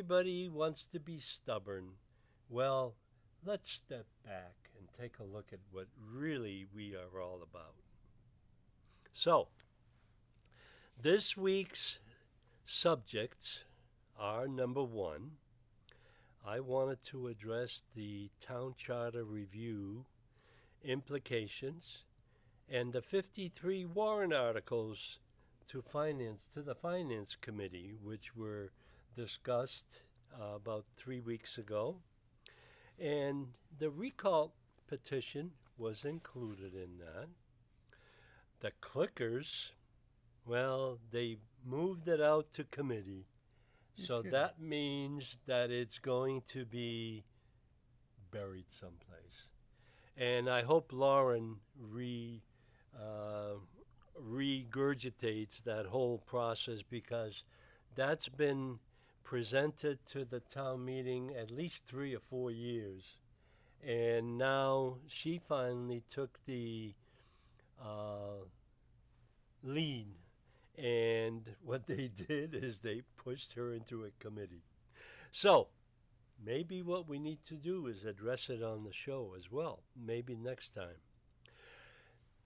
Everybody wants to be stubborn. Well, let's step back and take a look at what really we are all about. So, this week's subjects are number one, I wanted to address the Town Charter Review implications and the 53 warrant articles to the Finance Committee, which were discussed about 3 weeks ago. And the recall petition was included in that. The clickers, well, they moved it out to committee. So that means that it's going to be buried someplace. And I hope Lauren uh, regurgitates that whole process because that's been presented to the town meeting at least 3 or 4 years. And now she finally took the uh, lead. And what they did is they pushed her into a committee. So maybe what we need to do is address it on the show as well, maybe next time.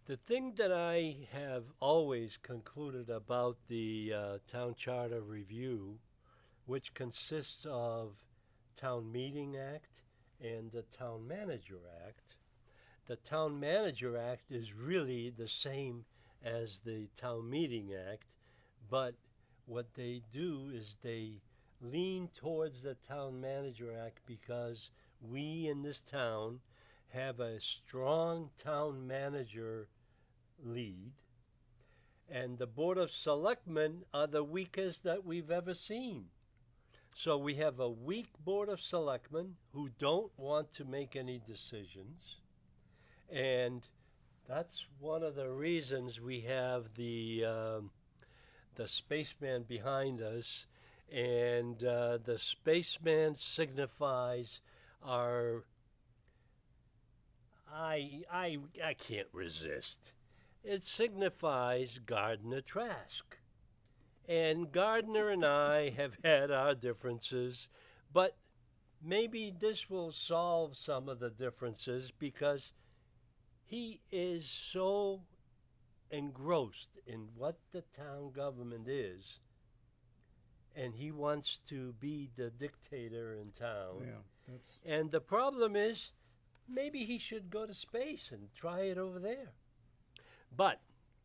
The thing that I have always concluded about the Town Charter Review, which consists of Town Meeting Act and the Town Manager Act, the Town Manager Act is really the same as the Town Meeting Act, but what they do is they lean towards the Town Manager Act because we in this town have a strong town manager lead, and the Board of Selectmen are the weakest that we've ever seen. So we have a weak Board of Selectmen who don't want to make any decisions, and that's one of the reasons we have the spaceman behind us, and the spaceman signifies our. I can't resist. It signifies Gardner Trask. And Gardner and I have had our differences, but maybe this will solve some of the differences because he is so engrossed in what the town government is, and he wants to be the dictator in town. Yeah, that's And the problem is, maybe he should go to space and try it over there. But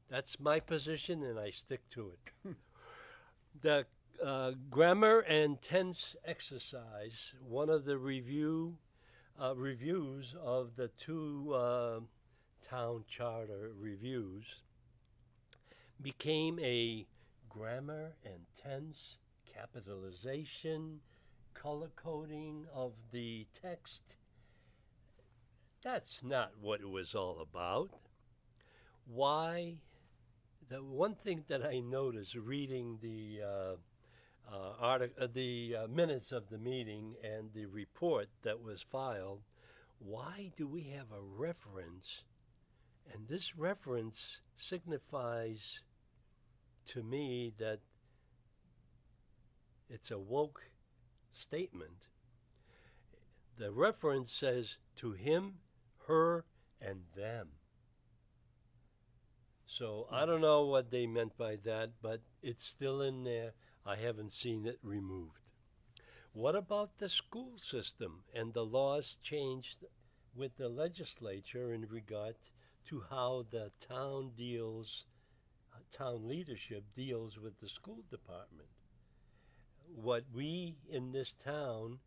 that's my position, and I stick to it. The grammar and tense exercise, one of the reviews of the two town charter reviews, became a grammar and tense capitalization, color coding of the text. That's not what it was all about. Why? The one thing that I noticed reading the minutes of the meeting and the report that was filed, why do we have a reference? And this reference signifies to me that it's a woke statement. The reference says to him, her, and them. So I don't know what they meant by that, but it's still in there. I haven't seen it removed. What about the school system and the laws changed with the legislature in regard to how the town leadership deals with the school department? What we in this town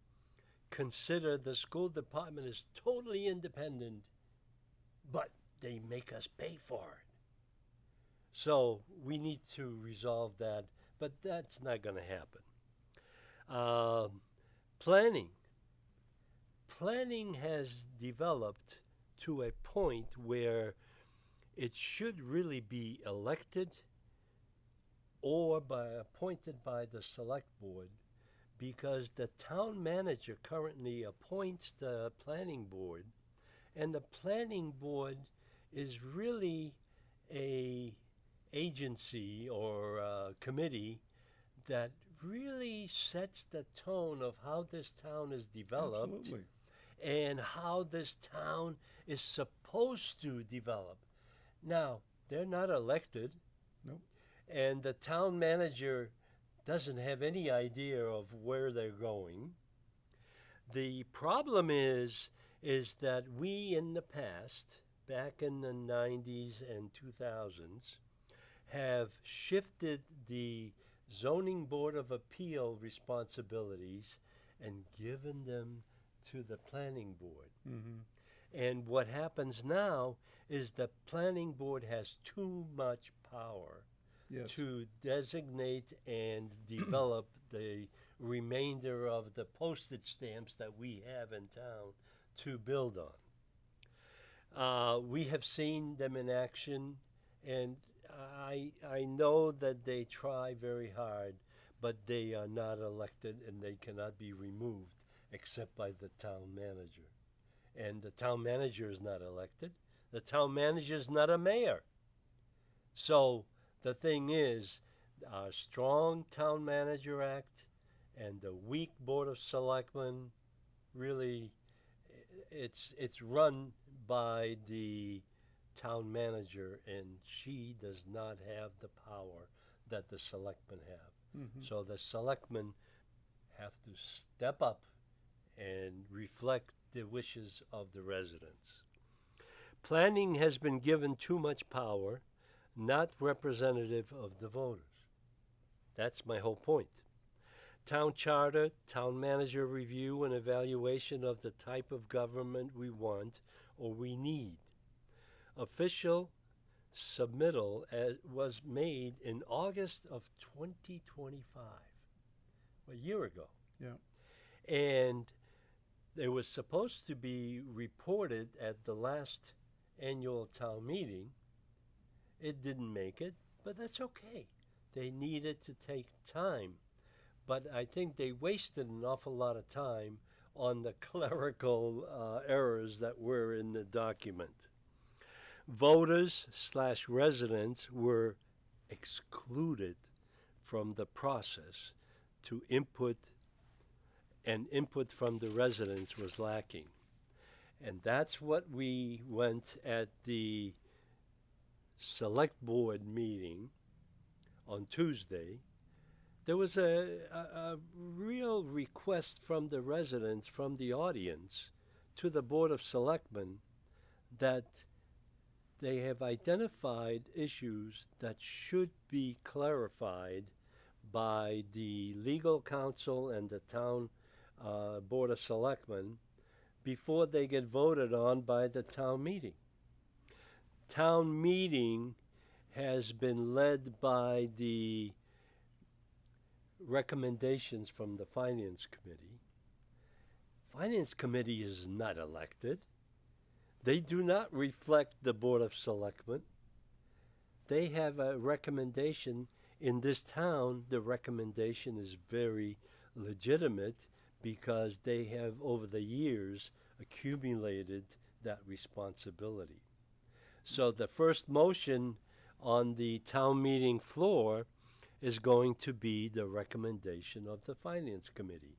consider the school department is totally independent, but they make us pay for it. So we need to resolve that, but that's not going to happen. Planning. Planning has developed to a point where it should really be elected or appointed by the select board, because the town manager currently appoints the planning board, and the planning board is really a agency or committee that really sets the tone of how this town is developed Absolutely. and how this town is supposed to develop. Now, they're not elected, Nope. and the town manager doesn't have any idea of where they're going. The problem is that we in the past, back in the 90s and 2000s, have shifted the zoning board of appeal responsibilities and given them to the planning board. Mm-hmm. And what happens now is the planning board has too much power Yes. to designate and develop the remainder of the postage stamps that we have in town to build on. We have seen them in action, and I know that they try very hard, but they are not elected and they cannot be removed except by the town manager. And the town manager is not elected. The town manager is not a mayor. So the thing is, our strong town manager act and the weak board of selectmen, really, it's run by the town manager, and she does not have the power that the selectmen have. Mm-hmm. So the selectmen have to step up and reflect the wishes of the residents. Planning has been given too much power, not representative of the voters. That's my whole point. Town charter, town manager review, and evaluation of the type of government we want or we need. Official submittal was made in August of 2025, a year ago. Yeah. And it was supposed to be reported at the last annual town meeting. It didn't make it, but that's okay. They needed to take time. But I think they wasted an awful lot of time on the clerical errors that were in the document. Voters/residents were excluded from the process to input, and input from the residents was lacking. And that's what we went at the select board meeting on Tuesday. There was a real request from the residents, from the audience, to the Board of Selectmen that they have identified issues that should be clarified by the legal counsel and the town Board of Selectmen before they get voted on by the town meeting. Town meeting has been led by the recommendations from the Finance Committee. Finance Committee is not elected. They do not reflect the Board of Selectmen. They have a recommendation. In this town, the recommendation is very legitimate because they have, over the years, accumulated that responsibility. So the first motion on the town meeting floor is going to be the recommendation of the Finance Committee,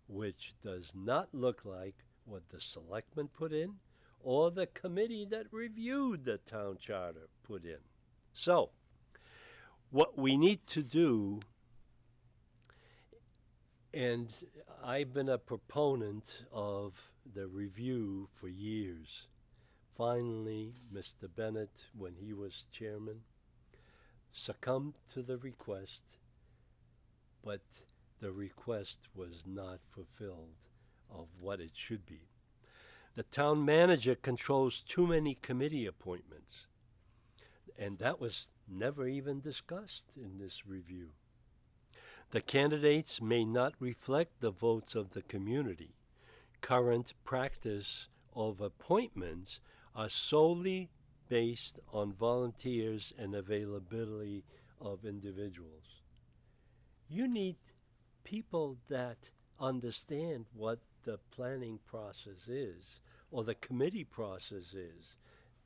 which does not look like what the selectmen put in or the committee that reviewed the town charter put in. So, what we need to do, and I've been a proponent of the review for years. Finally, Mr. Bennett, when he was chairman, succumbed to the request, but the request was not fulfilled of what it should be. The town manager controls too many committee appointments, and that was never even discussed in this review. The candidates may not reflect the votes of the community. Current practice of appointments are solely based on volunteers and availability of individuals. You need people that understand what the planning process is or the committee process is.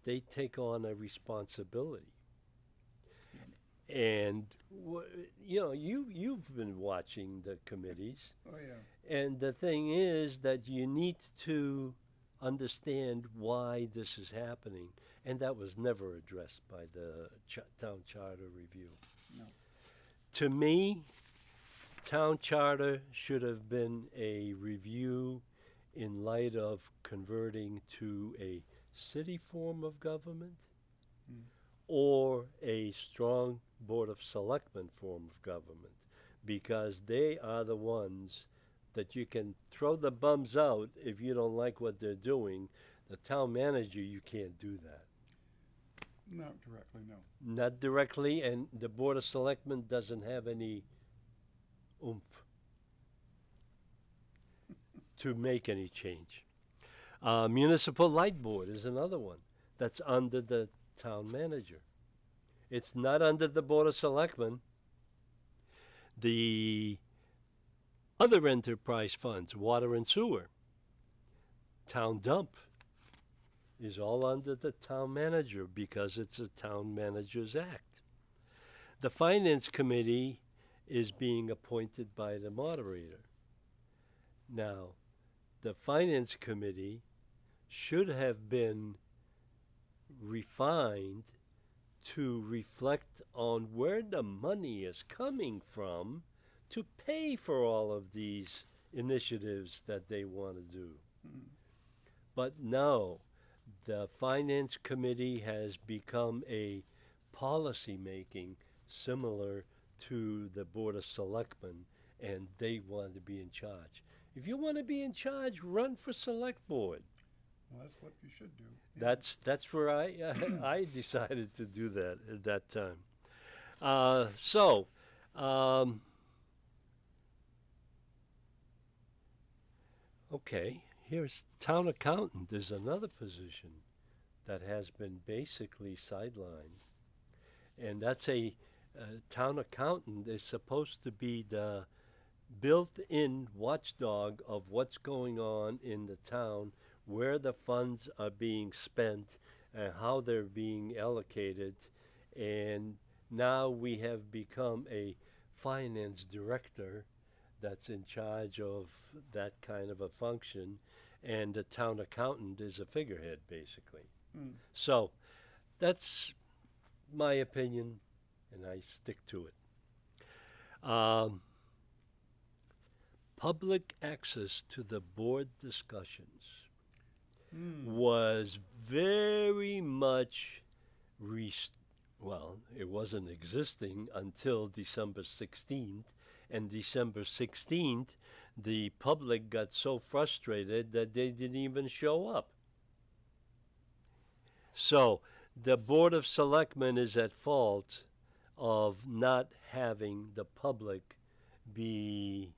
They take on a responsibility. And you've been watching the committees, Oh, yeah. and the thing is that you need to understand why this is happening, and that was never addressed by the town charter review. No. To me, town charter should have been a review in light of converting to a city form of government Mm. or a strong Board of Selectmen form of government, because they are the ones that you can throw the bums out if you don't like what they're doing. The town manager, you can't do that. Not directly, no. Not directly, and the Board of Selectmen doesn't have any oomph to make any change. Municipal Light Board is another one that's under the town manager. It's not under the Board of Selectmen. The other enterprise funds, water and sewer, town dump, is all under the town manager because it's a town manager's act. The finance committee is being appointed by the moderator. Now, the finance committee should have been refined to reflect on where the money is coming from to pay for all of these initiatives that they want to do. Mm. But no, the finance committee has become a policy making similar to the Board of Selectmen, and they want to be in charge. If you want to be in charge, run for select board. Well, that's what you should do. Yeah. That's where I decided to do that at that time. Okay, here's town accountant is another position that has been basically sidelined, and that's a town accountant is supposed to be the built-in watchdog of what's going on in the town, where the funds are being spent, and how they're being allocated. And now we have become a finance director that's in charge of that kind of a function, and the town accountant is a figurehead, basically. Mm. So that's my opinion, and I stick to it. Public access to the board discussions Mm. was very much well, it wasn't existing until December 16th, and December 16th, the public got so frustrated that they didn't even show up. So the Board of Selectmen is at fault of not having the public be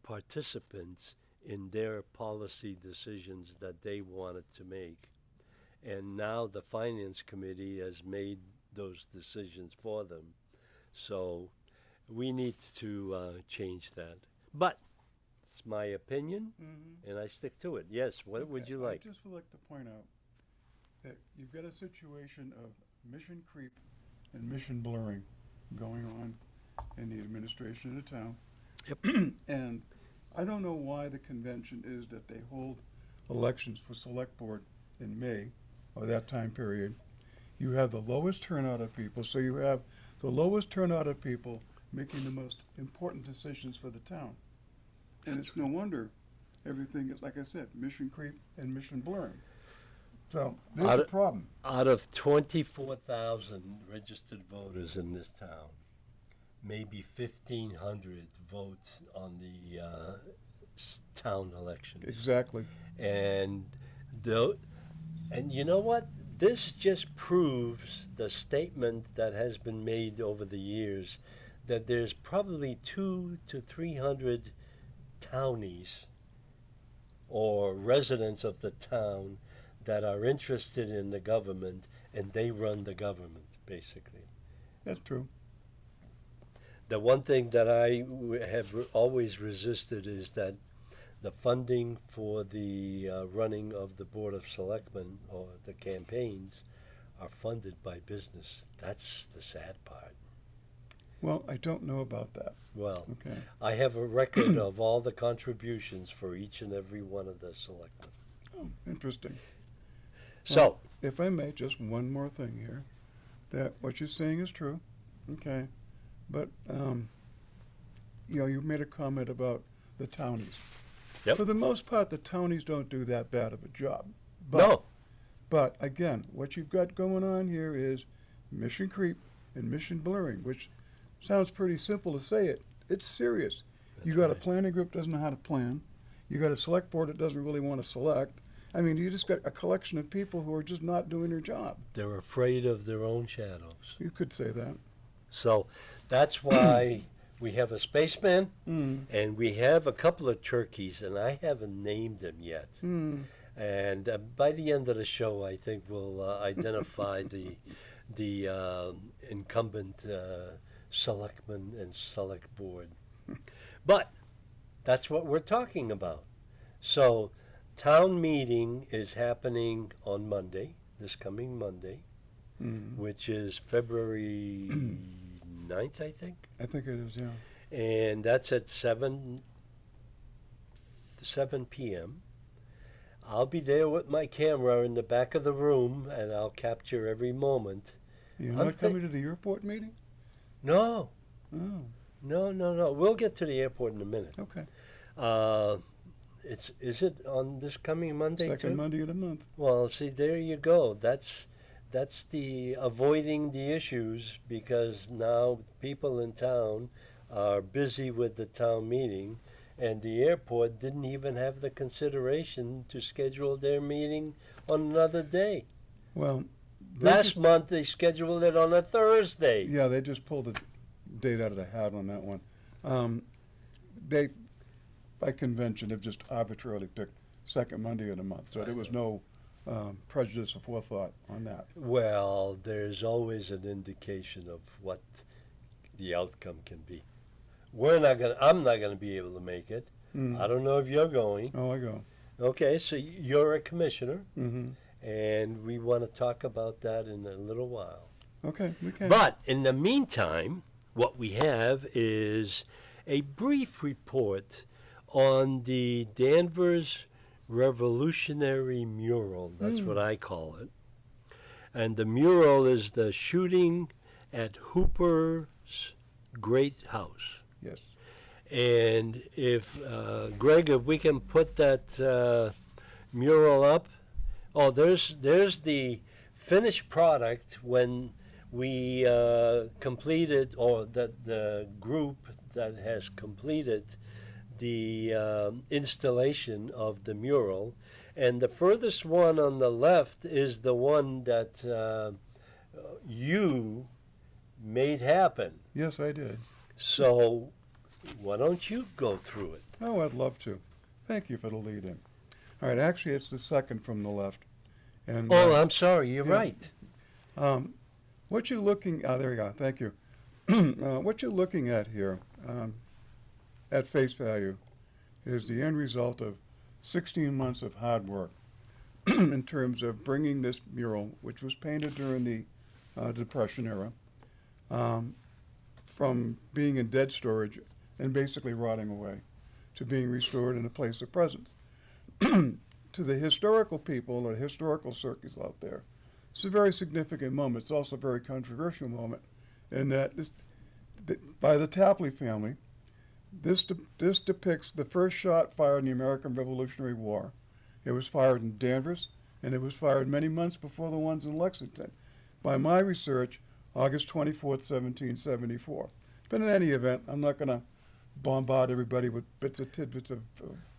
participants in their policy decisions that they wanted to make. And now the Finance Committee has made those decisions for them. So we need to change that. But it's my opinion, Mm-hmm. and I stick to it. Yes, what would Okay, you like? I just would like to point out that you've got a situation of mission creep and mission blurring going on in the administration of the town. Yep. And I don't know why the convention is that they hold elections for select board in May or that time period. You have the lowest turnout of people, so you have the lowest turnout of people making the most important decisions for the town. And it's no wonder everything is, like I said, mission creep and mission blurring. So there's a problem. Out of 24,000 registered voters in this town, maybe 1,500 votes on the town elections. Exactly. And you know what? This just proves the statement that has been made over the years that there's probably 200 to 300 townies or residents of the town that are interested in the government, and they run the government, basically. That's true. The one thing that I have always resisted is that the funding for the running of the Board of Selectmen or the campaigns are funded by business. That's the sad part. Well, I don't know about that. Well, Okay. I have a record of all the contributions for each and every one of the selectmen. Oh, interesting. So, If I may, just one more thing here, that what you're saying is true, okay, but, you made a comment about the townies. Yep. For the most part, the townies don't do that bad of a job. But, no, But, again, what you've got going on here is mission creep and mission blurring, which sounds pretty simple to say it. It's serious. You got a right. planning group that doesn't know how to plan. You got a select board that doesn't really want to select. I mean, you just got a collection of people who are just not doing their job. they're afraid of their own shadows. You could say that. So that's why we have a spaceman Mm. and we have a couple of turkeys, and I haven't named them yet. Mm. And by the end of the show, I think we'll identify the incumbent selectman and select board. But that's what we're talking about. So town meeting is happening on Monday, this coming Monday, Mm. which is February 9th, I think. I think it is, yeah. And that's at 7 p.m. I'll be there with my camera in the back of the room, and I'll capture every moment. You're I'm not coming to the airport meeting? No, Oh, no. We'll get to the airport in a minute. okay. Is it on this coming Monday Second too? Monday of the month. Well, see, there you go. That's the avoiding the issues, because now people in town are busy with the town meeting, and the airport didn't even have the consideration to schedule their meeting on another day. Well, Last month they scheduled it on a Thursday. yeah, they just pulled the date out of the hat on that one. They, by convention, have just arbitrarily picked second Monday of the month, so there was no prejudice or forethought on that. Well, there's always an indication of what the outcome can be. I'm not gonna be able to make it. Mm. I don't know if you're going. Oh, I go. Okay, so you're a commissioner, Mm-hmm. and we want to talk about that in a little while. Okay, we can. But in the meantime, what we have is a brief report on the Danvers Revolutionary Mural. That's what I call it. And the mural is the shooting at Hooper's Great House. Yes. And if, Greg, if we can put that mural up. Oh, there's the finished product when we completed, or the group that has completed the installation of the mural. And the furthest one on the left is the one that you made happen. Yes, I did. So why don't you go through it? Oh, I'd love to. Thank you for the lead in. All right, actually, it's the second from the left. And Oh, I'm sorry, you're yeah. right. what you're looking, there you go, thank you. What you're looking at here, at face value, is the end result of 16 months of hard work in terms of bringing this mural, which was painted during the Depression era, from being in dead storage and basically rotting away to being restored in a place of presence. To the historical people or historical circles out there, it's a very significant moment. It's also a very controversial moment in that by the Tapley family, this depicts the first shot fired in the American Revolutionary War. It was fired in Danvers, and it was fired many months before the ones in Lexington. By my research, August 24th, 1774. But in any event, I'm not going to bombard everybody with tidbits of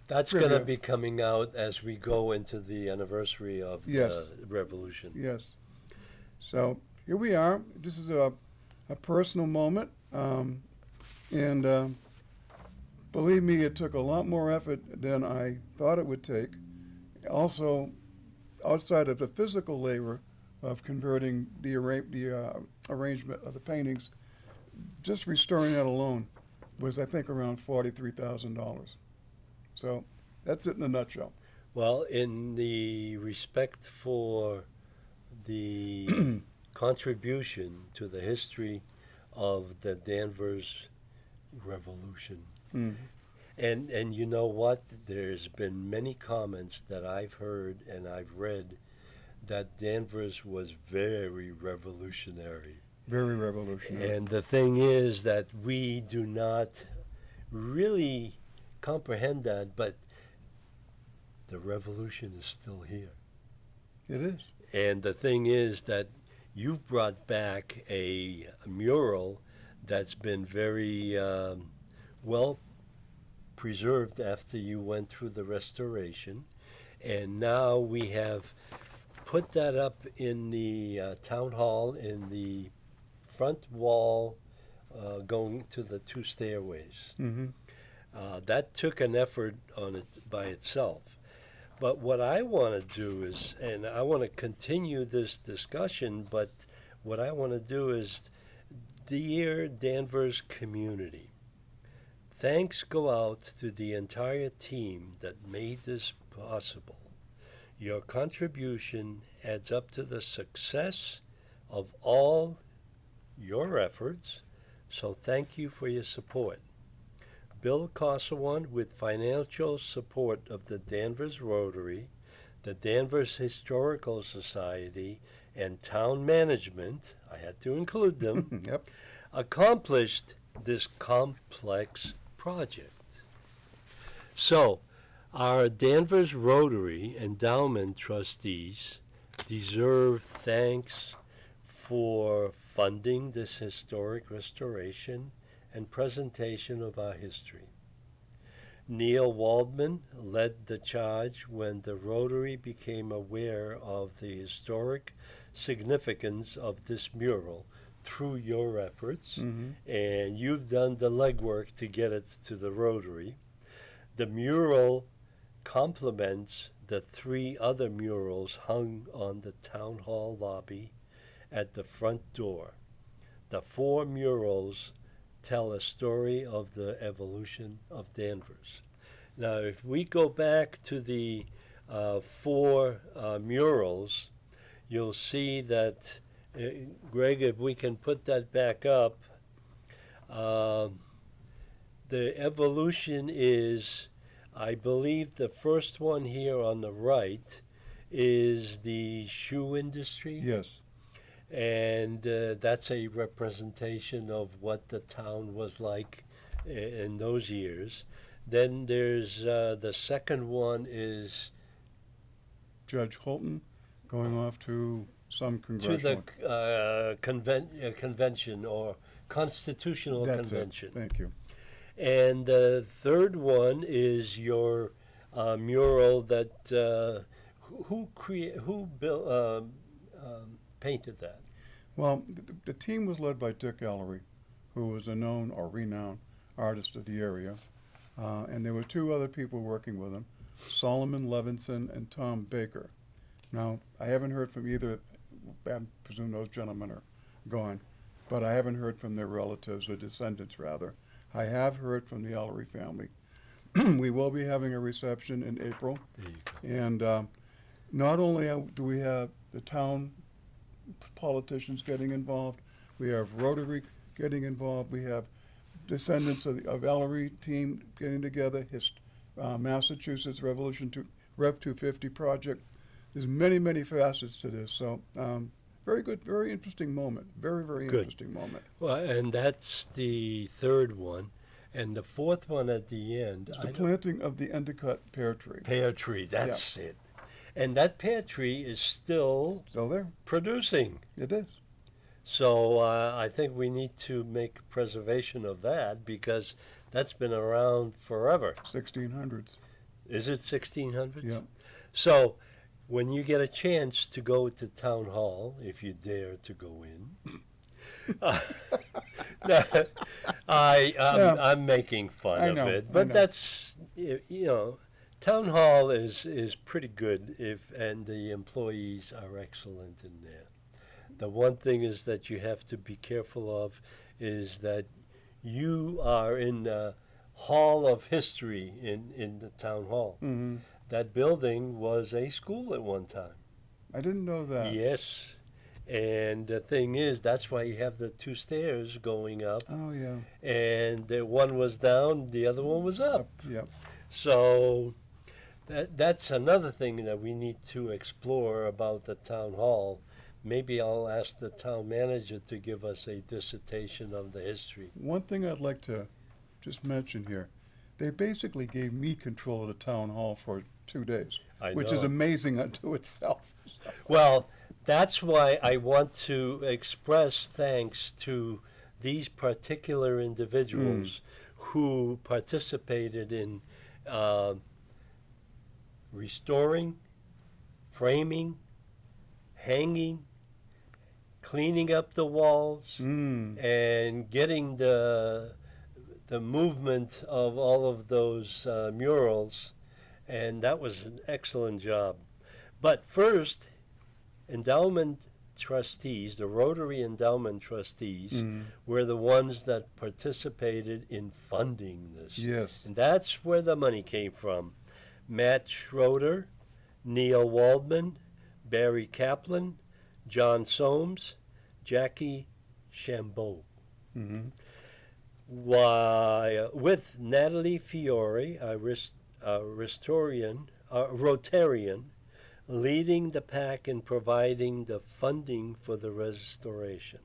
That's trivia. going to be coming out as we go into the anniversary of Yes. the revolution. Yes. So here we are. This is a personal moment. And believe me, it took a lot more effort than I thought it would take. Also, outside of the physical labor of converting the arrangement of the paintings, just restoring that alone was, I think, around $43,000. So that's it in a nutshell. Well, in the respect for the contribution to the history of the Danvers Revolution. Mm. And you know what? There's been many comments that I've heard and I've read that Danvers was very revolutionary. Very revolutionary. And the thing is that we do not really comprehend that, but the revolution is still here. It is. And the thing is that you've brought back a mural that's been very well preserved after you went through the restoration. And now we have put that up in the town hall in the front wall going to the two stairways. Mm-hmm. That took an effort on it by itself. But what I want to do is, and I want to continue this discussion, but what I want to do is, dear Danvers community, thanks go out to the entire team that made this possible. Your contribution adds up to the success of all your efforts, so thank you for your support. Bill Kosawan, with financial support of the Danvers Rotary, the Danvers Historical Society, and town management, I had to include them, Yep. accomplished this complex project. So, our Danvers Rotary Endowment trustees deserve thanks for funding this historic restoration and presentation of our history. Neil Waldman led the charge when the Rotary became aware of the historic significance of this mural through your efforts, Mm-hmm. and you've done the legwork to get it to the Rotary. The mural complements the 3 other murals hung on the town hall lobby at the front door. The 4 murals tell a story of the evolution of Danvers. Now, if we go back to the 4 murals, you'll see that, Greg, if we can put that back up, the evolution is, I believe the first one here on the right is the shoe industry. Yes. And that's a representation of what the town was like in those years. Then there's the second one is Judge Holton going off to some to congressional. the convention or constitutional That's convention. it. Thank you. And the third one is your mural that who painted that? Well, the team was led by Dick Ellery, who was a known or renowned artist of the area. And there were 2 other people working with him, Solomon Levinson and Tom Baker. Now, I haven't heard from either, I presume those gentlemen are gone, but I haven't heard from their relatives or descendants, rather. I have heard from the Ellery family. We will be having a reception in April. There you go. And not only do we have the town politicians getting involved, we have Rotary getting involved, we have descendants of Ellery team getting together, his Massachusetts Rev 250 project. There's many facets to this. So very good, very interesting moment. Very Good. interesting moment. Well, and that's the third one. And the fourth one at the end, It's the planting of the Endicott pear tree. pear tree, that's it. And that pear tree is still Still there. producing. It is. So I think we need to make preservation of that because that's been around forever. 1600s. Is it 1600s? Yeah. So when you get a chance to go to town hall, if you dare to go in, I'm making fun I of know, it, I but know. that's, town hall is pretty good and the employees are excellent in there. The one thing is that you have to be careful of is that you are in the hall of history in the town hall. Mm-hmm. That building was a school at one time. I didn't know that. Yes. And the thing is, that's why you have the two stairs going up. Oh, yeah. And the one was down, the other one was up. Yep. So that's another thing that we need to explore about the town hall. Maybe I'll ask the town manager to give us a dissertation of the history. One thing I'd like to just mention here, they basically gave me control of the town hall for 2 days, I which know. is amazing unto itself. Well, that's why I want to express thanks to these particular individuals who participated in restoring, framing, hanging, cleaning up the walls, and getting the movement of all of those murals, and that was an excellent job. But first, endowment trustees, the Rotary Endowment Trustees, were the ones that participated in funding this. Yes. And that's where the money came from. Matt Schroeder, Neil Waldman, Barry Kaplan, John Soames, Jackie Chambeau. Mm-hmm. Why, with Natalie Fiore, a Rotarian, leading the pack in providing the funding for the restoration.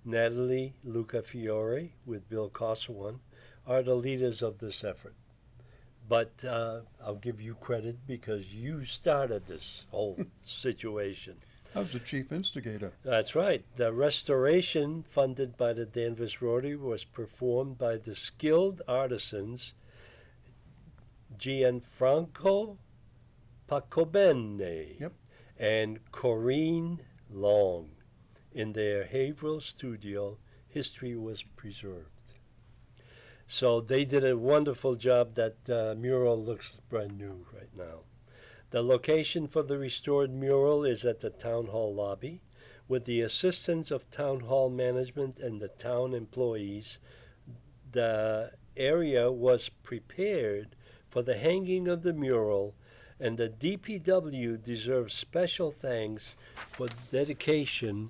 Natalie, Luca Fiore, with Bill Kossawan, are the leaders of this effort. But I'll give you credit because you started this whole situation. I was the chief instigator. That's right. The restoration funded by the Danvers Rotary was performed by the skilled artisans Gianfranco Pacobene and Corinne Long. In their Haverhill studio, history was preserved. So they did a wonderful job. That mural looks brand new right now. The location for the restored mural is at the Town Hall lobby. With the assistance of Town Hall management and the town employees, the area was prepared for the hanging of the mural, and the DPW deserves special thanks for dedication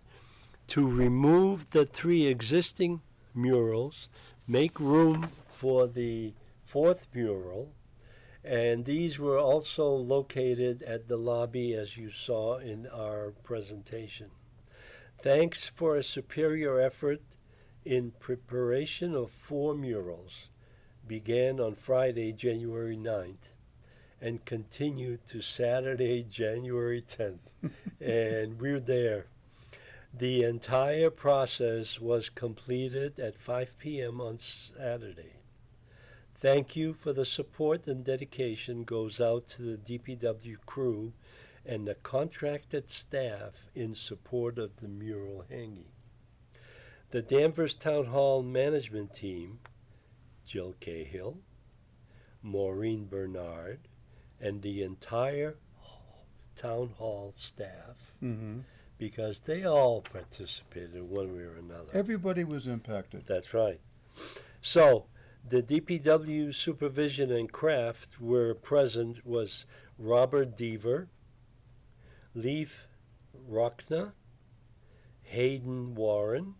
to remove the 3 existing murals, make room for the 4th mural, and these were also located at the lobby as you saw in our presentation. Thanks for a superior effort in preparation of 4 murals began on Friday, January 9th, and continued to Saturday, January 10th. And we're there. The entire process was completed at 5 p.m. on Saturday. Thank you for the support and dedication goes out to the DPW crew and the contracted staff in support of the mural hanging. The Danvers Town Hall management team, Jill Cahill, Maureen Bernard, and the entire Town Hall staff, because they all participated in one way or another. Everybody was impacted. That's right. So the DPW supervision and craft were present was Robert Deaver, Leif Rockna, Hayden Warren,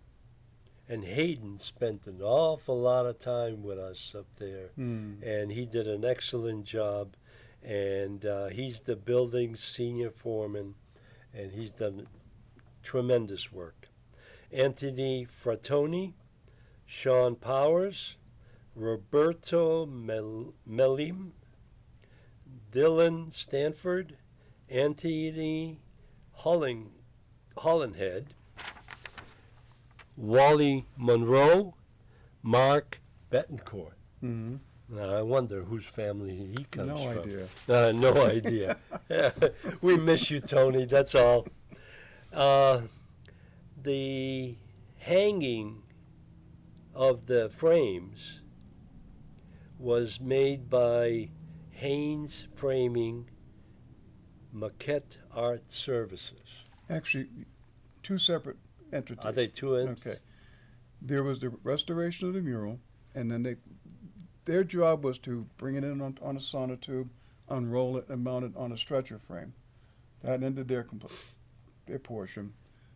and Hayden spent an awful lot of time with us up there, and he did an excellent job, and he's the building senior foreman, and he's done tremendous work. Anthony Frattoni, Sean Powers, Roberto Melim, Dylan Stanford, Anthony Hollenhead, Wally Monroe, Mark Betancourt. Now, I wonder whose family he comes No from. idea. No idea. We miss you, Tony, that's all. The hanging of the frames was made by Haynes Framing Maquette Art Services. Actually, 2 separate entities. Are they 2 ends? Okay. There was the restoration of the mural, and then their job was to bring it in on a sonotube, unroll it, and mount it on a stretcher frame. That ended their portion.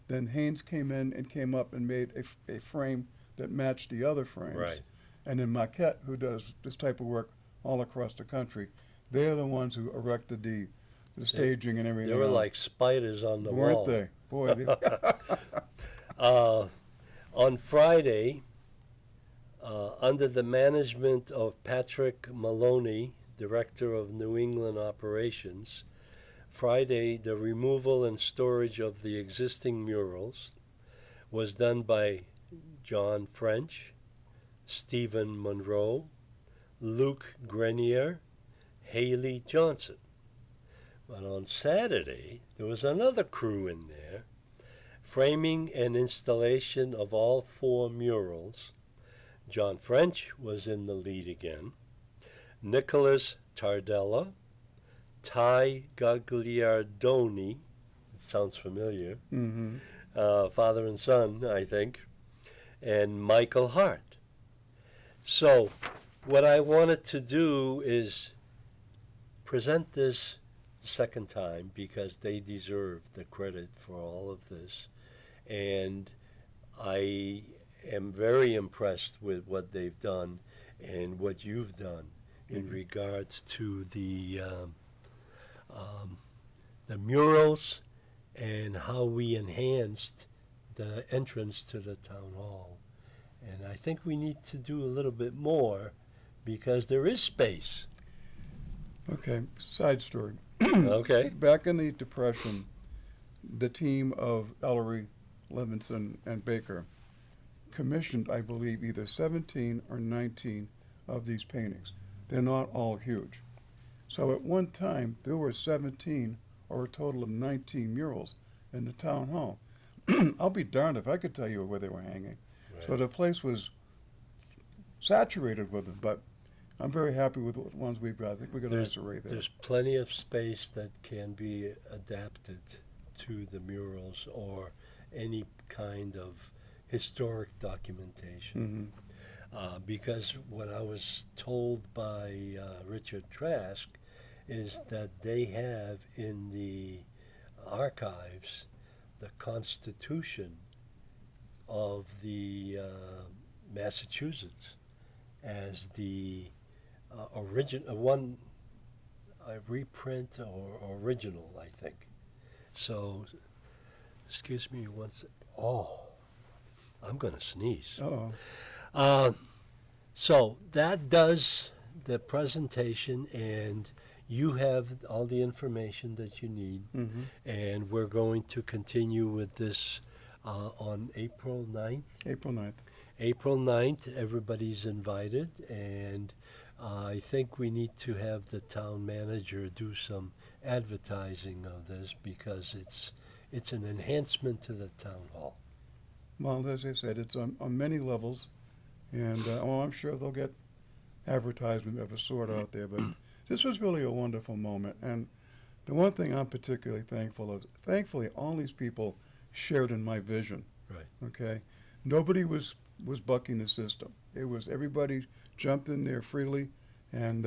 Then Haynes came in and came up and made a frame that matched the other frames. Right. And then Maquette, who does this type of work all across the country, they're the ones who erected the staging and everything They were else. like spiders on the Weren't wall. they? Boy, On Friday, under the management of Patrick Maloney, Director of New England Operations, Friday, the removal and storage of the existing murals was done by John French, Stephen Monroe, Luke Grenier, Haley Johnson. But on Saturday, there was another crew in there, framing and installation of all 4 murals. John French was in the lead again. Nicholas Tardella, Ty Gagliardoni, it sounds familiar, mm-hmm. father and son, I think, and Michael Hart. So, what I wanted to do is present this second time because they deserve the credit for all of this. And I am very impressed with what they've done and what you've done in regards to the murals and how we enhanced the entrance to the town hall. And I think we need to do a little bit more because there is space. Okay, side story. Okay. Back in the Depression, the team of Ellery, Levinson, and Baker commissioned, I believe, either 17 or 19 of these paintings. They're not all huge. So at one time, there were 17 or a total of 19 murals in the town hall. I'll be darned if I could tell you where they were hanging. Right. So the place was saturated with them, but I'm very happy with the ones we've got. I think we've got a nice array there. There's plenty of space that can be adapted to the murals or any kind of historic documentation. Mm-hmm. Because what I was told by Richard Trask is that they have in the archives the Constitution of the Massachusetts as the reprint or original, I think. So, excuse me once. Oh, I'm going to sneeze. Uh-oh. So that does the presentation, and you have all the information that you need. Mm-hmm. And we're going to continue with this on April 9th. April 9th. April 9th, everybody's invited, and I think we need to have the town manager do some advertising of this because it's an enhancement to the town hall. Well, as I said, it's on many levels, and I'm sure they'll get advertisement of a sort out there, but this was really a wonderful moment. And the one thing I'm particularly thankful of, thankfully, all these people shared in my vision. Right. Okay? Nobody was bucking the system. It was everybody jumped in there freely, and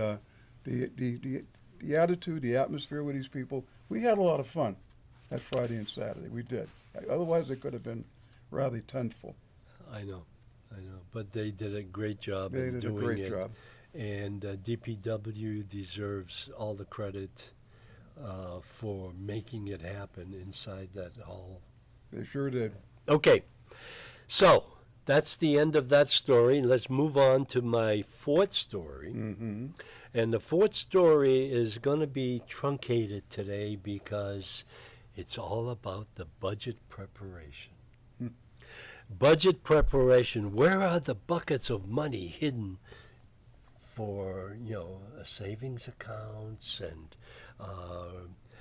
the attitude, the atmosphere with these people, we had a lot of fun that Friday and Saturday. We did. Otherwise, it could have been rather tentful. I know, but they did a great job They in did a doing great it. job. And DPW deserves all the credit for making it happen inside that hall. They sure did. Okay, so that's the end of that story. Let's move on to my fourth story. Mm-hmm. And the fourth story is going to be truncated today because it's all about the budget preparation. Budget preparation. Where are the buckets of money hidden for, savings accounts and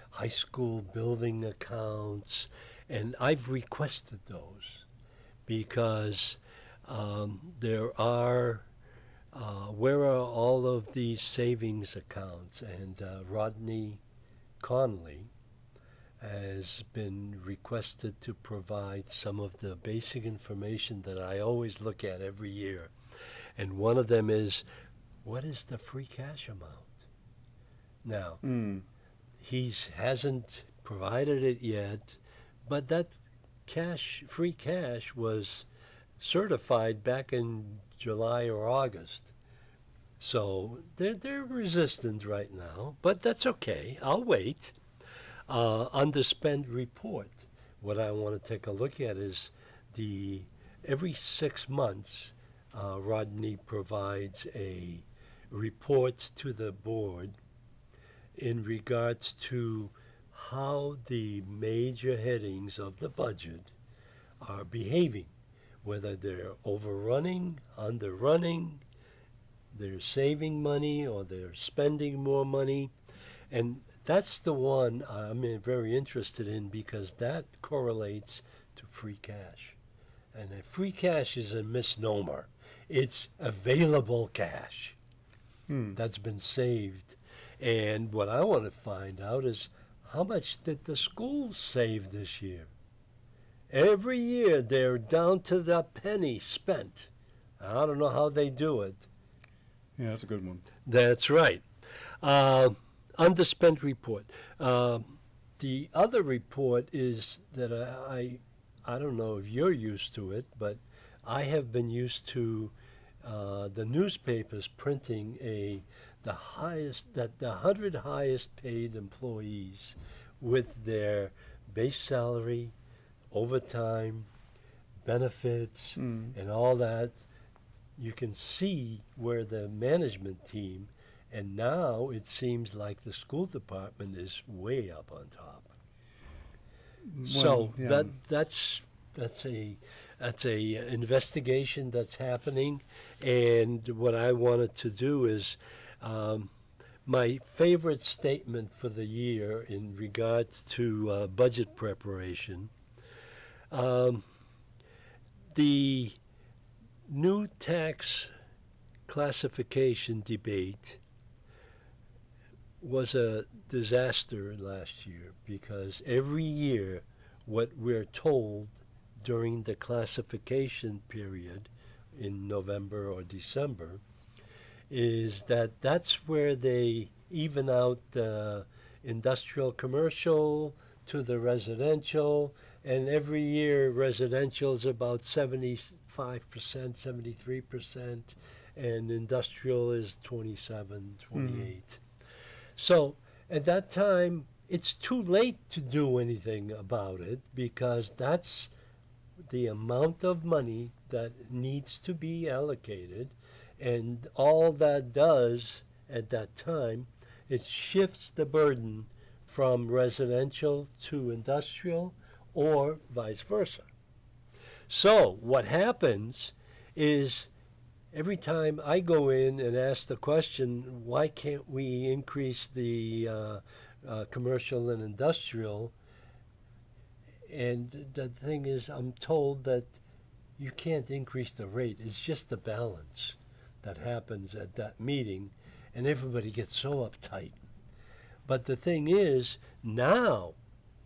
high school building accounts? And I've requested those because there are, where are all of these savings accounts? And Rodney Conley has been requested to provide some of the basic information that I always look at every year. And one of them is, what is the free cash amount? Now, he hasn't provided it yet, but that free cash was certified back in July or August. So they're resistant right now, but that's okay. I'll wait. Underspend report. What I want to take a look at is every 6 months, Rodney provides a report to the board in regards to how the major headings of the budget are behaving, whether they're overrunning, underrunning, they're saving money, or they're spending more money. And that's the one I'm very interested in because that correlates to free cash. And free cash is a misnomer. It's available cash that's been saved. And what I want to find out is how much did the schools save this year? Every year they're down to the penny spent. I don't know how they do it. Yeah, that's a good one. That's right. Underspent report. The other report is that I don't know if you're used to it, but I have been used to the newspapers printing the 100 highest paid employees with their base salary, overtime, benefits, and all that. You can see where the management team, and now it seems like the school department is way up on top. So yeah. that's a investigation that's happening, and what I wanted to do is my favorite statement for the year in regards to budget preparation. The new tax classification debate was a disaster last year because every year what we're told during the classification period in November or December is that that's where they even out the industrial commercial to the residential, and every year residential is about 75%, 73%, and industrial is 27, 28. So at that time, it's too late to do anything about it because that's the amount of money that needs to be allocated. And all that does at that time, it shifts the burden from residential to industrial or vice versa. So what happens is every time I go in and ask the question, why can't we increase the commercial and industrial? And the thing is, I'm told that you can't increase the rate. It's just the balance that happens at that meeting, and everybody gets so uptight. But the thing is, now,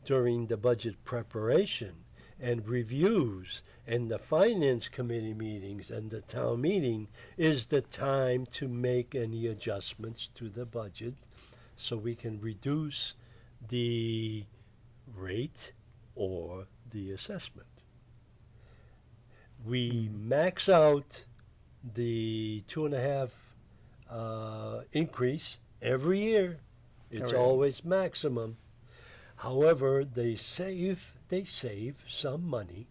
during the budget preparation and reviews and the finance committee meetings and the town meeting is the time to make any adjustments to the budget so we can reduce the rate or the assessment. We max out the 2.5 increase every year. It's All right. always maximum. However, they save some money,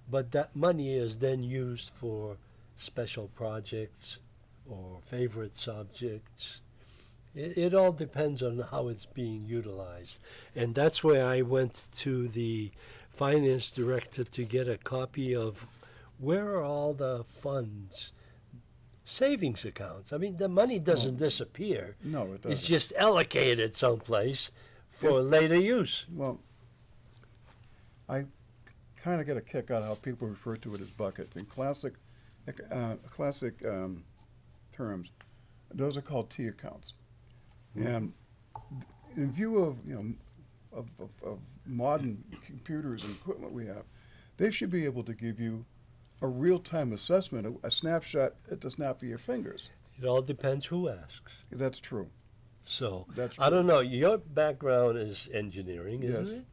but that money is then used for special projects or favorite subjects. It all depends on how it's being utilized. And that's where I went to the finance director to get a copy of where are all the funds, savings accounts. I mean, the money doesn't disappear. No, it doesn't. It's just allocated someplace for later use. Well, I kind of get a kick out of how people refer to it as buckets. In classic terms, those are called T accounts. And in view of of modern computers and equipment we have, they should be able to give you a real-time assessment, a snapshot at the snap of your fingers. It all depends who asks. That's true. So That's I true. don't know. Your background is engineering, isn't Yes. it?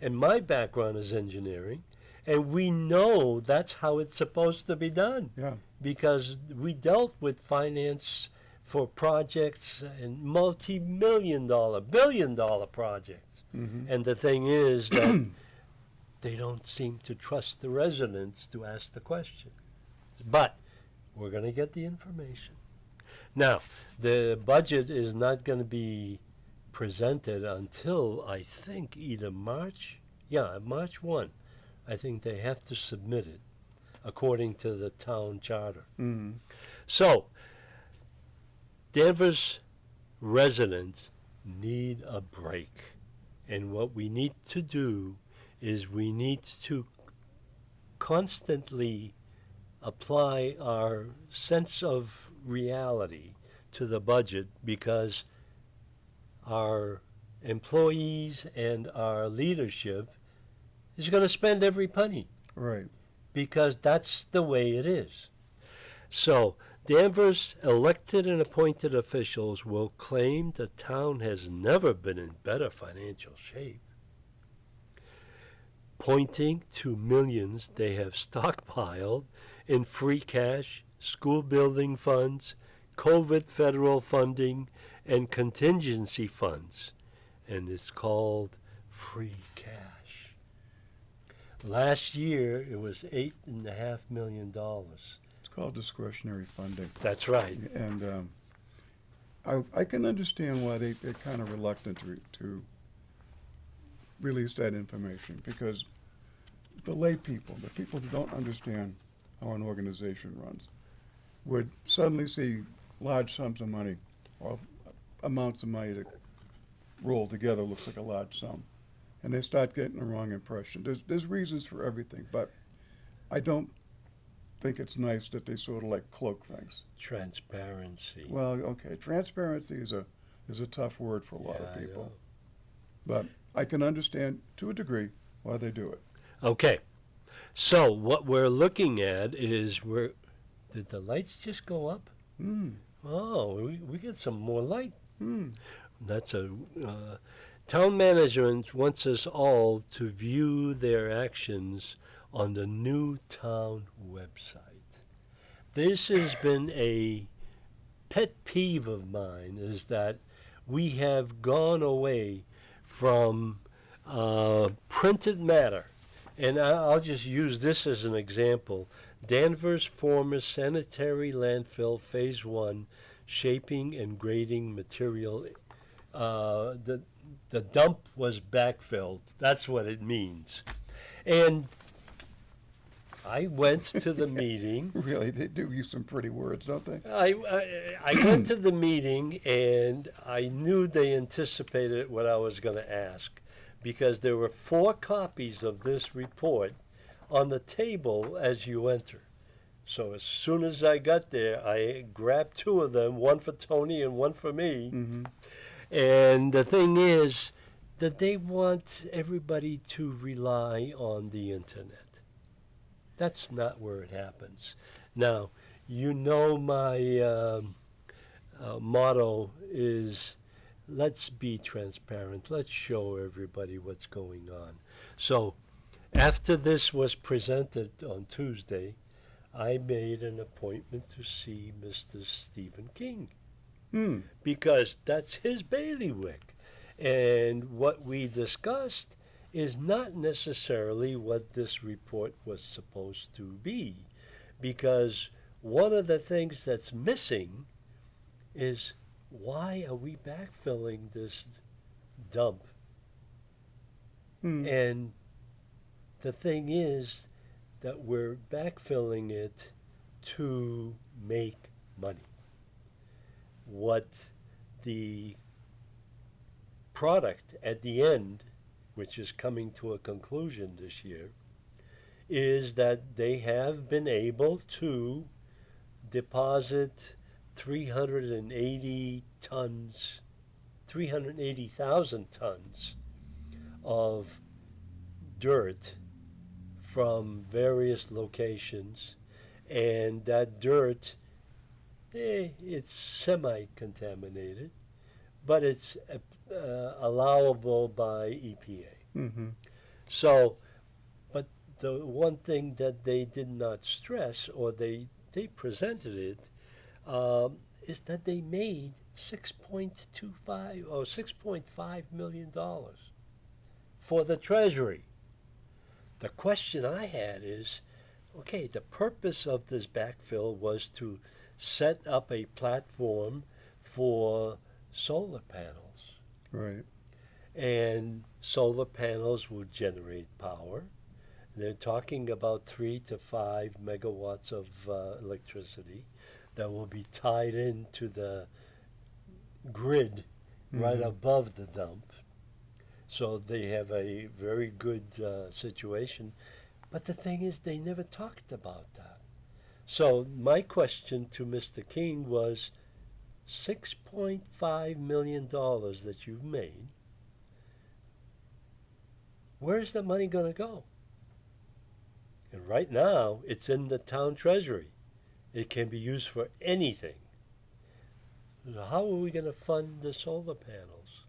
and my background is engineering, and we know that's how it's supposed to be done. Yeah. Because we dealt with finance for projects and multi-million-dollar, billion-dollar projects. Mm-hmm. And the thing is that they don't seem to trust the residents to ask the question. But we're going to get the information. Now, the budget is not going to be presented until, I think, either March. Yeah, March 1. I think they have to submit it according to the town charter. Mm-hmm. So, Danvers residents need a break. And what we need to do is we need to constantly apply our sense of reality to the budget, because our employees and our leadership is going to spend every penny, Right. because that's the way it is. So, Danvers elected and appointed officials will claim the town has never been in better financial shape, pointing to millions they have stockpiled in free cash, school building funds, COVID federal funding, and contingency funds. And it's called free cash. Last year, it was $8.5 million. It's called discretionary funding. That's right. And I can understand why they're kind of reluctant to release that information, because the lay people, the people who don't understand how an organization runs, would suddenly see large sums of money or amounts of money that roll together looks like a large sum, and they start getting the wrong impression. There's reasons for everything, but I don't think it's nice that they sort of like cloak things. Transparency. Well, okay, transparency is a tough word for a lot Yeah, of I people, know. but I can understand to a degree why they do it. Okay. So what we're looking at is did the lights just go up? Mm. Oh, we get some more light. Mm. That's town management wants us all to view their actions on the new town website. This has been a pet peeve of mine, is that we have gone away from printed matter. And I'll just use this as an example. Danvers former sanitary landfill phase 1 shaping and grading material. The dump was backfilled. That's what it means. And I went to the meeting. Really, they do use some pretty words, don't they? I went to the meeting, and I knew they anticipated what I was going to ask, because there were 4 copies of this report on the table as you enter. So as soon as I got there, I grabbed 2 of them, one for Tony and one for me. Mm-hmm. And the thing is that they want everybody to rely on the internet. That's not where it happens. Now, you know my motto is, let's be transparent. Let's show everybody what's going on. So after this was presented on Tuesday, I made an appointment to see Mr. Stephen King, because that's his bailiwick. And what we discussed is not necessarily what this report was supposed to be, because one of the things that's missing is, why are we backfilling this dump? And the thing is that we're backfilling it to make money. What the product at the end, which is coming to a conclusion this year, is that they have been able to deposit 380,000 tons of dirt from various locations, and that dirt, it's semi-contaminated, but it's allowable by EPA. Mm-hmm. So, but the one thing that they did not stress, or they presented it, is that they made 6.25 or $6.5 million for the Treasury. The question I had is, okay, the purpose of this backfill was to set up a platform for solar panels. Right. And solar panels will generate power. They're talking about 3 to 5 megawatts of electricity that will be tied into the grid right above the dump. So they have a very good situation. But the thing is, they never talked about that. So my question to Mr. King was, $6.5 million that you've made, where's the money going to go? And right now, it's in the town treasury. It can be used for anything. So how are we going to fund the solar panels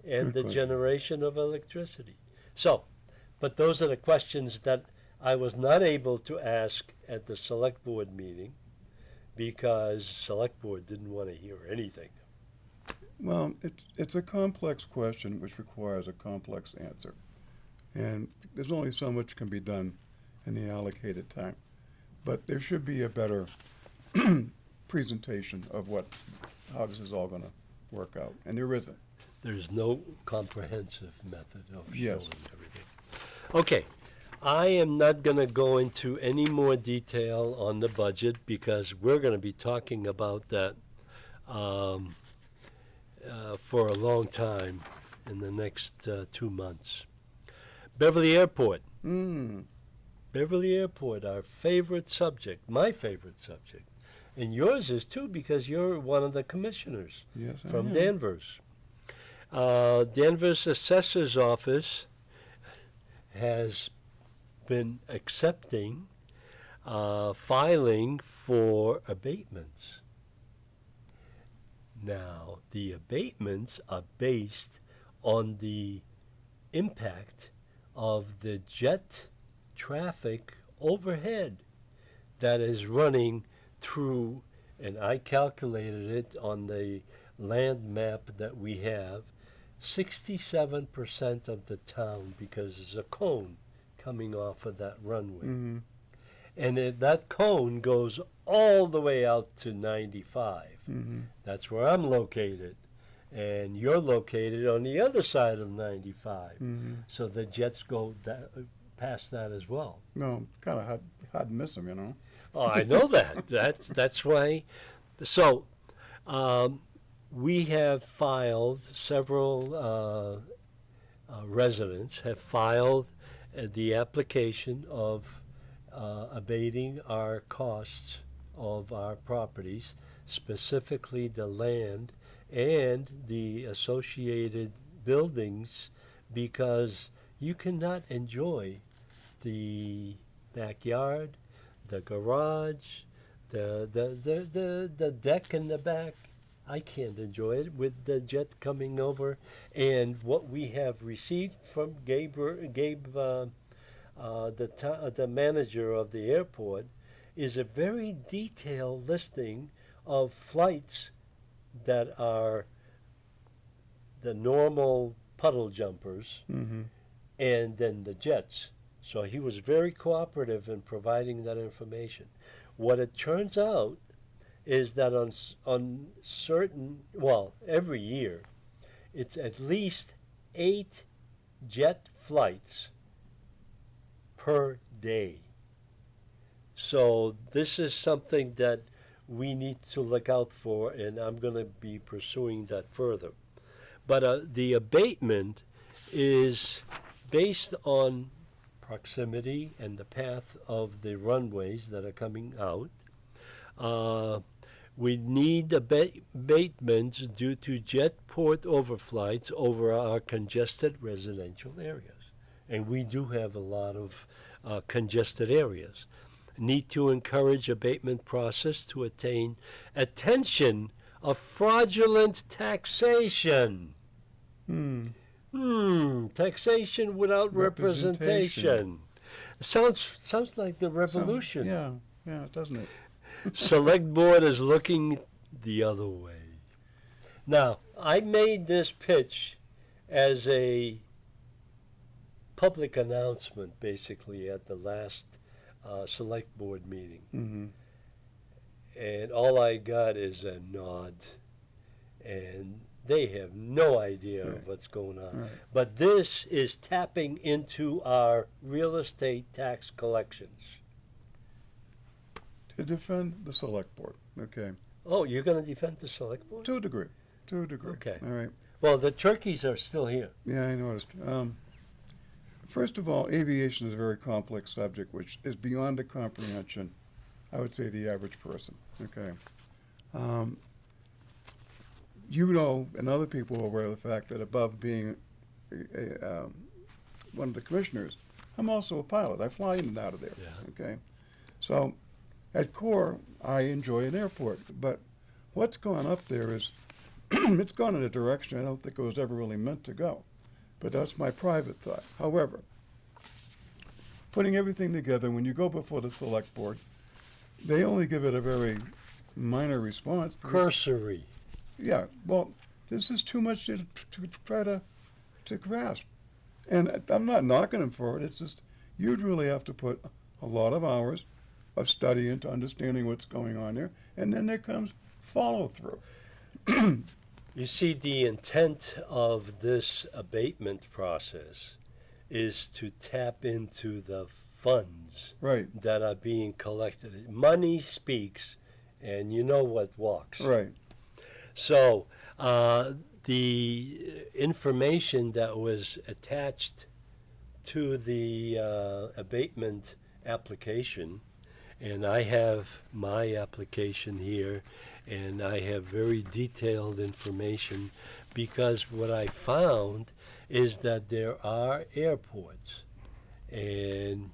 and Good the question. generation of electricity? So, but those are the questions that I was not able to ask at the select board meeting because select board didn't want to hear anything. Well, it's a complex question which requires a complex answer. And there's only so much can be done in the allocated time. But there should be a better presentation of how this is all going to work out. And there isn't. There's no comprehensive method of Yes. showing everything. Okay, I am not going to go into any more detail on the budget because we're going to be talking about that for a long time in the next 2 months. Beverly Airport. Beverly Airport, our favorite subject, my favorite subject. And yours is too because you're one of the commissioners Yes, I from am. Danvers. Danvers Assessor's Office has been accepting filing for abatements. Now, the abatements are based on the impact of the jet traffic overhead that is running through, and I calculated it on the land map that we have, 67% of the town, because there's a cone coming off of that runway. And that cone goes all the way out to 95. That's where I'm located. And you're located on the other side of 95. So the jets go past that as well. No, kind of hard to miss them, you know. Oh, I know that. That's why. So we have filed, several residents have filed the application of abating our costs of our properties, specifically the land and the associated buildings, because you cannot enjoy the backyard, the garage, the deck in the back. I can't enjoy it with the jet coming over. And what we have received from Gabe, the manager of the airport, is a very detailed listing of flights that are the normal puddle jumpers and then the jets. So he was very cooperative in providing that information. What it turns out is that on certain, well, every year, it's at least 8 jet flights per day. So this is something that we need to look out for, and I'm going to be pursuing that further. But the abatement is based on proximity and the path of the runways that are coming out. We need abatements due to jetport overflights over our congested residential areas. And we do have a lot of congested areas. Need to encourage abatement process to attain attention of fraudulent taxation. Taxation without representation. Sounds like the revolution. Yeah, doesn't it? Select board is looking the other way. Now, I made this pitch as a public announcement, basically, at the last select board meeting. Mm-hmm. And all I got is a nod. And they have no idea Right. of what's going on. Right. But this is tapping into our real estate tax collections. To defend the select board, okay, Oh, you're going to defend the select board? to a degree, Okay. all right. Well, the turkeys are still here. Yeah, I noticed. First of all, aviation is a very complex subject, which is beyond the comprehension, I would say, the average person. Okay. You know, and other people are aware of the fact that above being one of the commissioners, I'm also a pilot. I fly in and out of there. Yeah. Okay. So, at core, I enjoy an airport, but what's gone up there is it's gone in a direction I don't think it was ever really meant to go. But that's my private thought. However, putting everything together, when you go before the select board, they only give it a very minor response. because- Cursory. Yeah, well, this is too much to try to grasp. And I'm not knocking them for it. It's just you'd really have to put a lot of hours of study into understanding what's going on there. And then there comes follow through. You see, the intent of this abatement process is to tap into the funds Right, that are being collected. Money speaks, and you know what walks. right. So, the information that was attached to the abatement application, and I have my application here, and I have very detailed information because what I found is that there are airports, and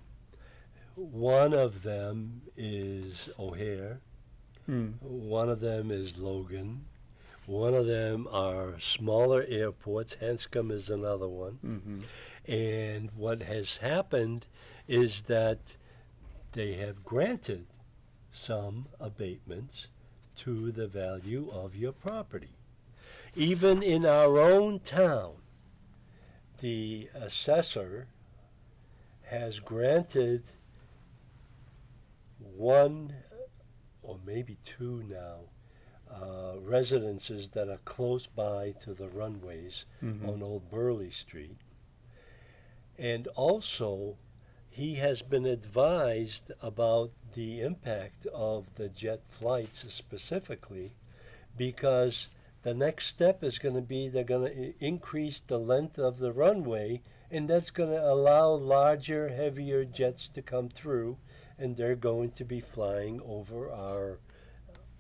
one of them is O'Hare, one of them is Logan, one of them are smaller airports, Hanscom is another one. Mm-hmm. And what has happened is that they have granted some abatements to the value of your property. Even in our own town, the assessor has granted one or maybe two now residences that are close by to the runways Mhm. on Old Burley Street. And also, he has been advised about the impact of the jet flights specifically because the next step is going to be they're going to increase the length of the runway, and that's going to allow larger, heavier jets to come through, and they're going to be flying over our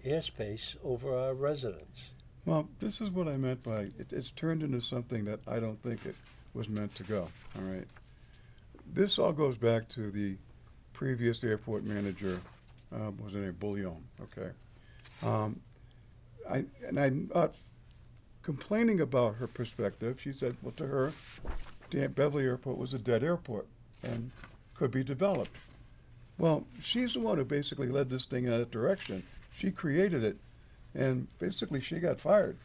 airspace, over our residence. Well, this is what I meant by it's turned into something that I don't think it was meant to go. All right. This all goes back to the previous airport manager, was it a Bouillon? Okay. I'm not complaining about her perspective. She said, well, to her, Beverly Airport was a dead airport and could be developed. Well, she's the one who basically led this thing in that direction. She created it, and basically she got fired.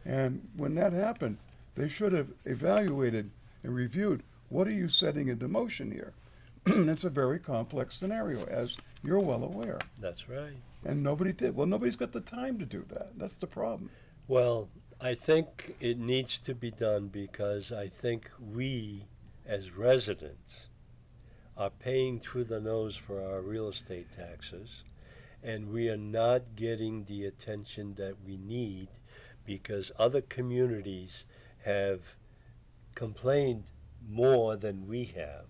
And when that happened, they should have evaluated and reviewed, what are you setting into motion here? It's a very complex scenario, as you're well aware. That's right. And nobody did. Well, nobody's got the time to do that. That's the problem. Well, I think it needs to be done because I think we, as residents, are paying through the nose for our real estate taxes, and we are not getting the attention that we need because other communities have complained more than we have.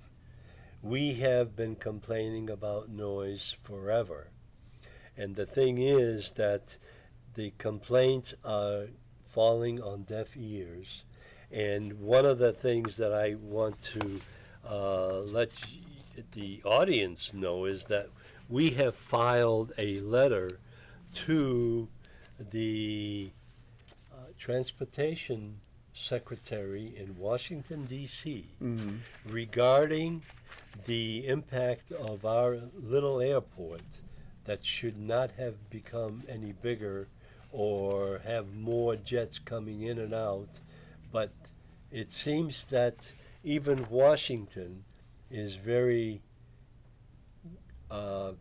We have been complaining about noise forever. And the thing is that the complaints are falling on deaf ears. And one of the things that I want to let the audience know is that we have filed a letter to the Transportation secretary in Washington, D.C. Mhm. regarding the impact of our little airport that should not have become any bigger or have more jets coming in and out. But it seems that even Washington is very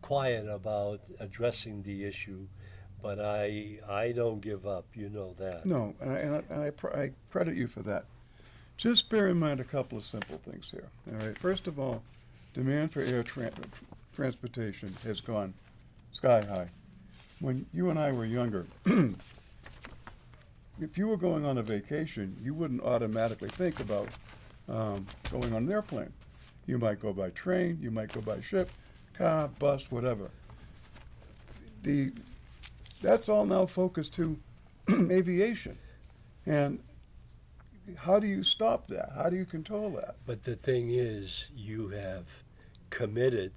quiet about addressing the issue. But I don't give up, you know that. No, and I credit you for that. Just bear in mind a couple of simple things here. All right. First of all, demand for air transportation has gone sky high. When you and I were younger, if you were going on a vacation, you wouldn't automatically think about going on an airplane. You might go by train, you might go by ship, car, bus, whatever. That's all now focused to aviation. And how do you stop that? How do you control that? But the thing is, you have committed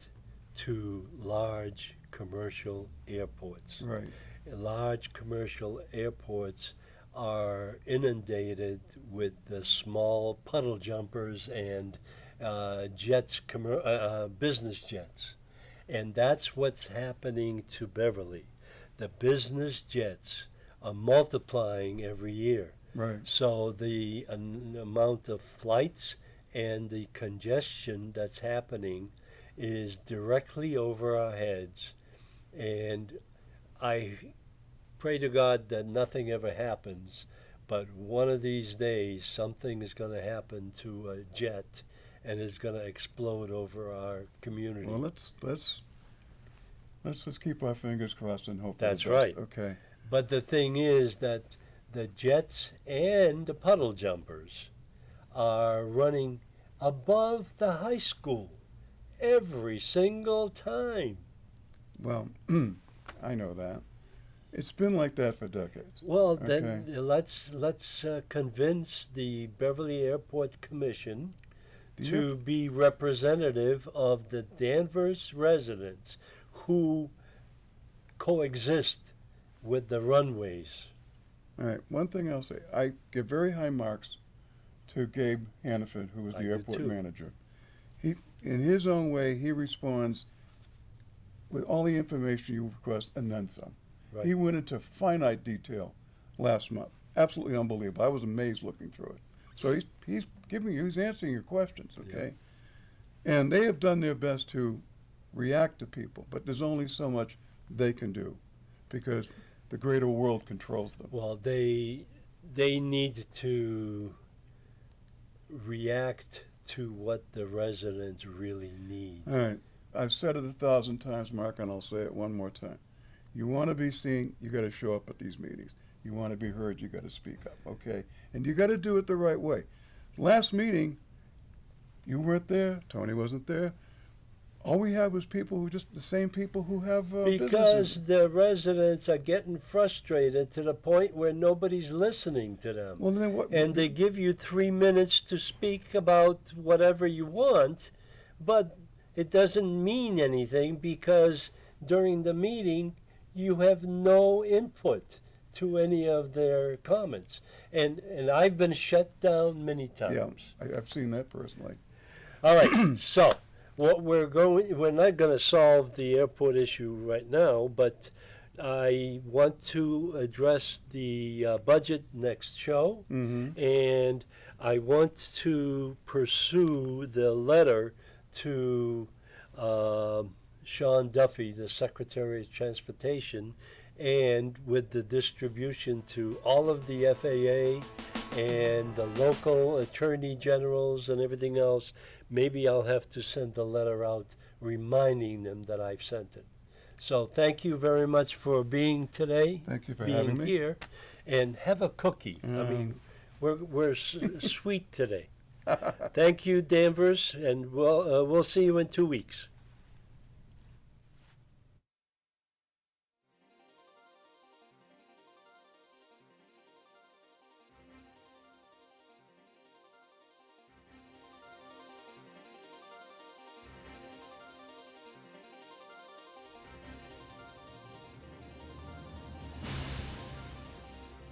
to large commercial airports. Right. Large commercial airports are inundated with the small puddle jumpers and jets, business jets. And that's what's happening to Beverly. The business jets are multiplying every year. Right. So the amount of flights and the congestion that's happening is directly over our heads. And I pray to God that nothing ever happens, but one of these days something is going to happen to a jet and it's going to explode over our community. Well, let's just keep our fingers crossed and hope. That's for the best. right. Okay. But the thing is that the jets and the puddle jumpers are running above the high school every single time. Well, I know that. It's been like that for decades. Well, Okay. then let's convince the Beverly Airport Commission to be representative of the Danvers residents who coexist with the runways. All right. One thing I'll say, I give very high marks to Gabe Hannaford, who was I the do airport too. manager. He, in his own way, he responds with all the information you request and then some. Right. He went into finite detail last month. Absolutely unbelievable. I was amazed looking through it. So he's answering your questions, okay? And they have done their best to react to people, but there's only so much they can do because the greater world controls them. Well, they need to react to what the residents really need. All right. I've said it 1,000 times, Mark, and I'll say it one more time. You want to be seen, you got to show up at these meetings. You want to be heard, you got to speak up, okay? And you got to do it the right way. Last meeting, you weren't there, Tony wasn't there. All we had was people who just the same people who have Because businesses. the residents are getting frustrated to the point where nobody's listening to them. Well, then what? And they give you 3 minutes to speak about whatever you want, but it doesn't mean anything because during the meeting you have no input to any of their comments. And I've been shut down many times. Yeah, I've seen that personally. All right, so we're not going to solve the airport issue right now, but I want to address the budget next show, Mm-hmm. and I want to pursue the letter to Sean Duffy, the Secretary of Transportation, and with the distribution to all of the FAA and the local attorney generals and everything else. Maybe I'll have to send a letter out reminding them that I've sent it. So thank you very much for being today, Thank you for being having me. here, and have a cookie. I mean, we're sweet today. Thank you, Danvers, and we'll see you in 2 weeks.